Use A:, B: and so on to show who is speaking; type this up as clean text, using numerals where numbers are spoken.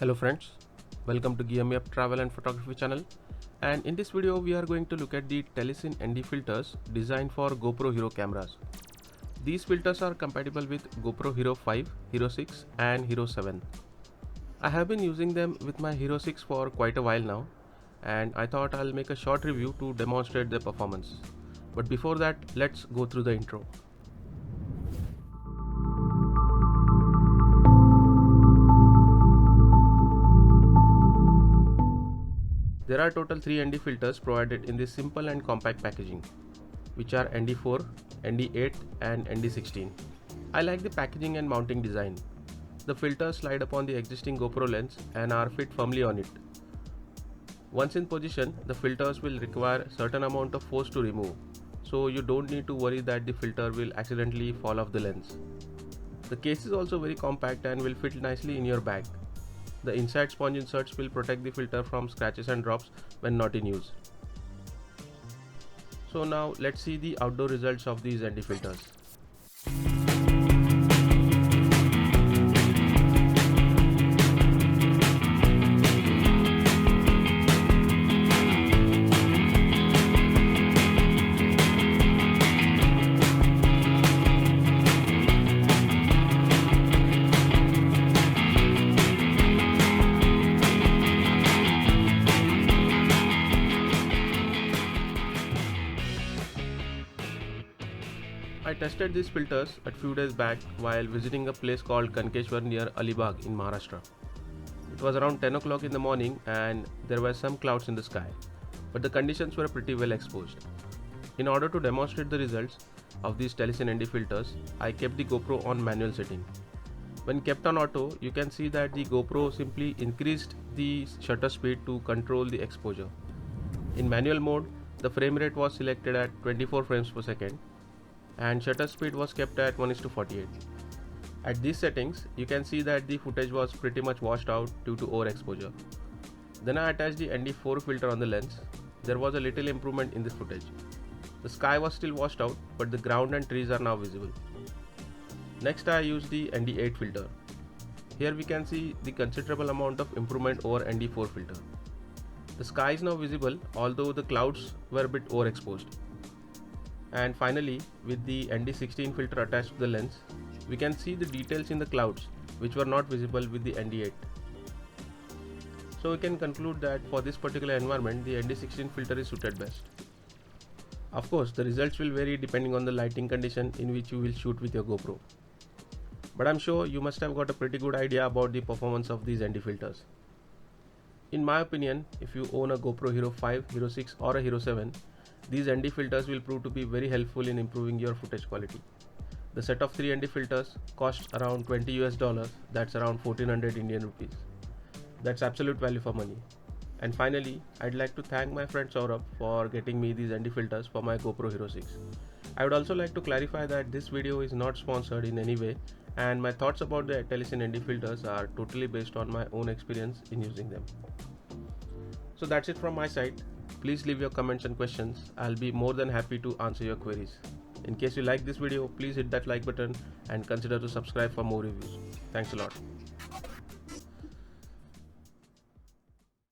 A: Hello friends, welcome to Gear Me Up Travel and Photography channel, and in this video we are going to look at the Telesin ND filters designed for GoPro Hero cameras. These filters are compatible with GoPro Hero 5, Hero 6 and Hero 7. I have been using them with my Hero 6 for quite a while now, and I thought I'll make a short review to demonstrate their performance. But before that, let's go through the intro. There are total 3 ND filters provided in this simple and compact packaging, which are ND4, ND8 and ND16. I like the packaging and mounting design. The filters slide upon the existing GoPro lens and are fit firmly on it. Once in position, the filters will require certain amount of force to remove, so you don't need to worry that the filter will accidentally fall off the lens. The case is also very compact and will fit nicely in your bag. The inside sponge inserts will protect the filter from scratches and drops when not in use. So now let's see the outdoor results of these ND filters. I tested these filters a few days back while visiting a place called Kankeshwar near Alibag in Maharashtra. It was around 10 o'clock in the morning and there were some clouds in the sky, but the conditions were pretty well exposed. In order to demonstrate the results of these Telesin ND filters, I kept the GoPro on manual setting. When kept on auto, you can see that the GoPro simply increased the shutter speed to control the exposure. In manual mode, the frame rate was selected at 24 frames per second and shutter speed was kept at 1:48. At these settings, you can see that the footage was pretty much washed out due to overexposure. Then I attached the ND4 filter on the lens. There was a little improvement in this footage. The sky was still washed out, but the ground and trees are now visible. Next, I used the ND8 filter. Here we can see the considerable amount of improvement over ND4 filter. The sky is now visible, although the clouds were a bit overexposed. And finally, with the ND16 filter attached to the lens, we can see the details in the clouds which were not visible with the ND8. So we can conclude that for this particular environment, the ND16 filter is suited best. Of course, the results will vary depending on the lighting condition in which you will shoot with your GoPro. But I'm sure you must have got a pretty good idea about the performance of these ND filters. In my opinion, if you own a GoPro Hero 5, Hero 6 or a Hero 7, these ND filters will prove to be very helpful in improving your footage quality. The set of 3 ND filters costs around $20 US, that's around 1400 Indian rupees. That's absolute value for money. And finally, I'd like to thank my friend Saurabh for getting me these ND filters for my GoPro Hero 6. I would also like to clarify that this video is not sponsored in any way, and my thoughts about the Telesin ND filters are totally based on my own experience in using them. So that's it from my side. Please leave your comments and questions. I'll be more than happy to answer your queries. In case you like this video, please hit that like button and consider to subscribe for more reviews. Thanks a lot.